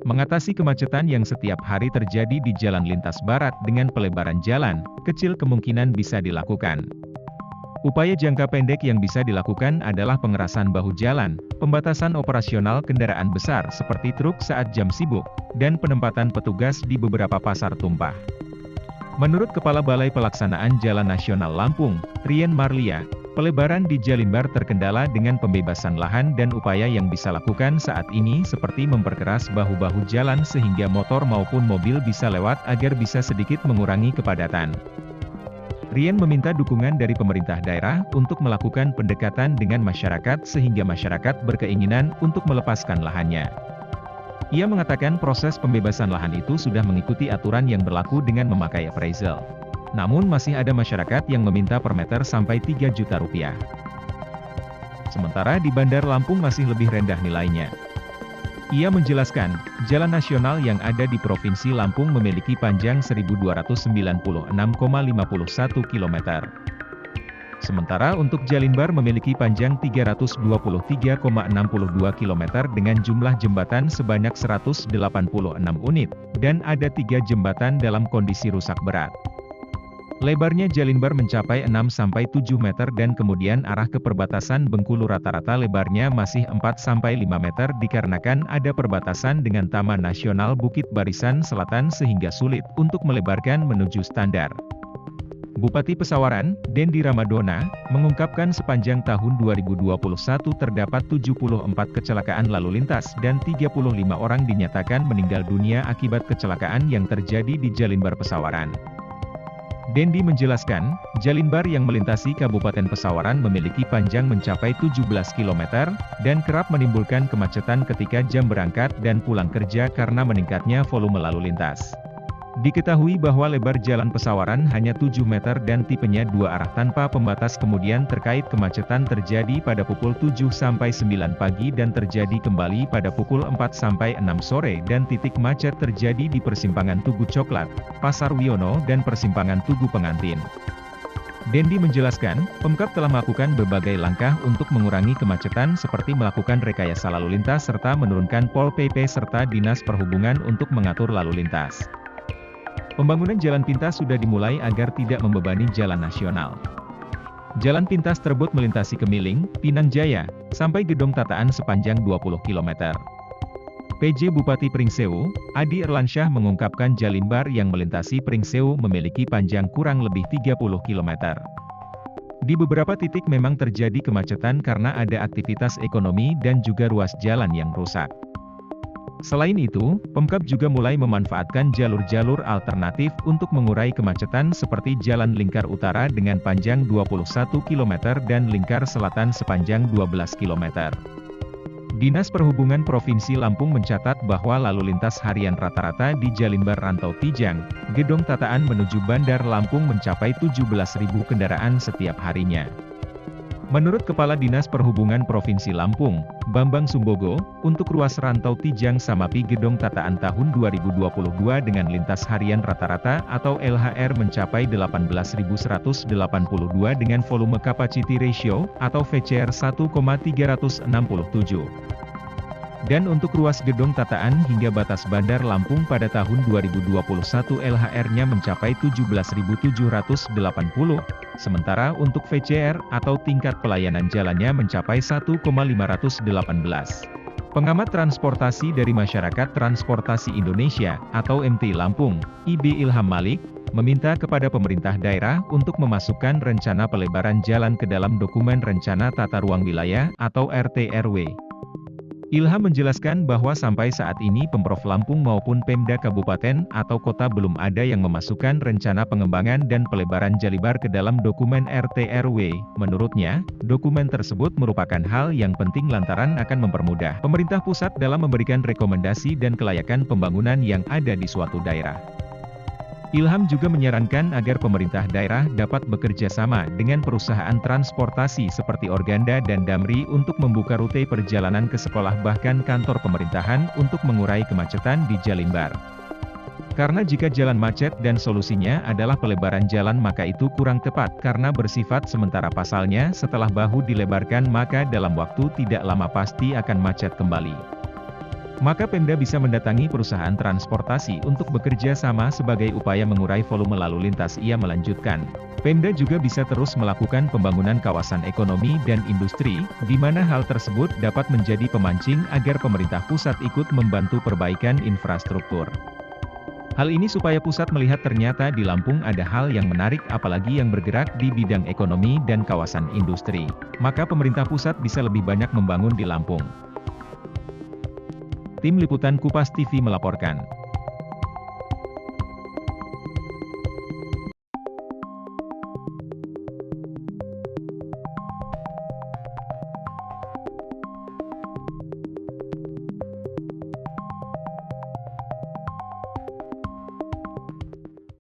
Mengatasi kemacetan yang setiap hari terjadi di Jalan Lintas Barat dengan pelebaran jalan, kecil kemungkinan bisa dilakukan. Upaya jangka pendek yang bisa dilakukan adalah pengerasan bahu jalan, pembatasan operasional kendaraan besar seperti truk saat jam sibuk, dan penempatan petugas di beberapa pasar tumpah. Menurut Kepala Balai Pelaksanaan Jalan Nasional Lampung, Rian Marlia, pelebaran di Jalimbar terkendala dengan pembebasan lahan dan upaya yang bisa lakukan saat ini seperti memperkeras bahu-bahu jalan sehingga motor maupun mobil bisa lewat agar bisa sedikit mengurangi kepadatan. Rian meminta dukungan dari pemerintah daerah untuk melakukan pendekatan dengan masyarakat sehingga masyarakat berkeinginan untuk melepaskan lahannya. Ia mengatakan proses pembebasan lahan itu sudah mengikuti aturan yang berlaku dengan memakai appraisal. Namun masih ada masyarakat yang meminta per meter sampai 3 juta rupiah. Sementara di Bandar Lampung masih lebih rendah nilainya. Ia menjelaskan, jalan nasional yang ada di Provinsi Lampung memiliki panjang 1296,51 km. Sementara untuk Jalimbar memiliki panjang 323,62 km dengan jumlah jembatan sebanyak 186 unit, dan ada 3 jembatan dalam kondisi rusak berat. Lebarnya Jalimbar mencapai 6-7 meter dan kemudian arah ke perbatasan Bengkulu rata-rata lebarnya masih 4-5 meter dikarenakan ada perbatasan dengan Taman Nasional Bukit Barisan Selatan sehingga sulit untuk melebarkan menuju standar. Bupati Pesawaran, Dendi Ramadona, mengungkapkan sepanjang tahun 2021 terdapat 74 kecelakaan lalu lintas dan 35 orang dinyatakan meninggal dunia akibat kecelakaan yang terjadi di Jalimbar Pesawaran. Dendi menjelaskan, Jalimbar yang melintasi Kabupaten Pesawaran memiliki panjang mencapai 17 km, dan kerap menimbulkan kemacetan ketika jam berangkat dan pulang kerja karena meningkatnya volume lalu lintas. Diketahui bahwa lebar Jalan Pesawaran hanya 7 meter dan tipenya 2 arah tanpa pembatas kemudian terkait kemacetan terjadi pada pukul 7-9 pagi dan terjadi kembali pada pukul 4-6 sore dan titik macet terjadi di persimpangan Tugu Coklat, Pasar Wiono dan persimpangan Tugu Pengantin. Dendi menjelaskan, Pemkab telah melakukan berbagai langkah untuk mengurangi kemacetan seperti melakukan rekayasa lalu lintas serta menurunkan Pol PP serta Dinas Perhubungan untuk mengatur lalu lintas. Pembangunan jalan pintas sudah dimulai agar tidak membebani jalan nasional. Jalan pintas tersebut melintasi Kemiling, Pinang Jaya, sampai Gedong Tataan sepanjang 20 km. PJ Bupati Pringsewu, Adi Erlansyah mengungkapkan Jalimbar yang melintasi Pringsewu memiliki panjang kurang lebih 30 km. Di beberapa titik memang terjadi kemacetan karena ada aktivitas ekonomi dan juga ruas jalan yang rusak. Selain itu, Pemkab juga mulai memanfaatkan jalur-jalur alternatif untuk mengurai kemacetan seperti Jalan Lingkar Utara dengan panjang 21 km dan Lingkar Selatan sepanjang 12 km. Dinas Perhubungan Provinsi Lampung mencatat bahwa lalu lintas harian rata-rata di Jalimbar Rantau Tijang, Gedong Tataan menuju Bandar Lampung mencapai 17.000 kendaraan setiap harinya. Menurut Kepala Dinas Perhubungan Provinsi Lampung, Bambang Sumbogo, untuk ruas Rantau Tijang Samapi Gedong Tataan tahun 2022 dengan lintas harian rata-rata atau LHR mencapai 18.182 dengan volume capacity ratio atau VCR 1,367. Dan untuk ruas Gedong Tataan hingga batas Bandar Lampung pada tahun 2021 LHR-nya mencapai 17.780, sementara untuk VCR atau tingkat pelayanan jalannya mencapai 1,518. Pengamat transportasi dari Masyarakat Transportasi Indonesia atau MT Lampung, IB Ilham Malik, meminta kepada pemerintah daerah untuk memasukkan rencana pelebaran jalan ke dalam dokumen rencana tata ruang wilayah atau RT/RW. Ilham menjelaskan bahwa sampai saat ini Pemprov Lampung maupun Pemda Kabupaten atau Kota belum ada yang memasukkan rencana pengembangan dan pelebaran Jalimbar ke dalam dokumen RT/RW. Menurutnya, dokumen tersebut merupakan hal yang penting lantaran akan mempermudah pemerintah pusat dalam memberikan rekomendasi dan kelayakan pembangunan yang ada di suatu daerah. Ilham juga menyarankan agar pemerintah daerah dapat bekerja sama dengan perusahaan transportasi seperti Organda dan Damri untuk membuka rute perjalanan ke sekolah bahkan kantor pemerintahan untuk mengurai kemacetan di Jalimbar. Karena jika jalan macet dan solusinya adalah pelebaran jalan maka itu kurang tepat karena bersifat sementara pasalnya setelah bahu dilebarkan maka dalam waktu tidak lama pasti akan macet kembali. Maka Pemda bisa mendatangi perusahaan transportasi untuk bekerja sama sebagai upaya mengurai volume lalu lintas. Ia melanjutkan. Pemda juga bisa terus melakukan pembangunan kawasan ekonomi dan industri, di mana hal tersebut dapat menjadi pemancing agar pemerintah pusat ikut membantu perbaikan infrastruktur. Hal ini supaya pusat melihat ternyata di Lampung ada hal yang menarik apalagi yang bergerak di bidang ekonomi dan kawasan industri. Maka pemerintah pusat bisa lebih banyak membangun di Lampung. Tim Liputan Kupas TV melaporkan.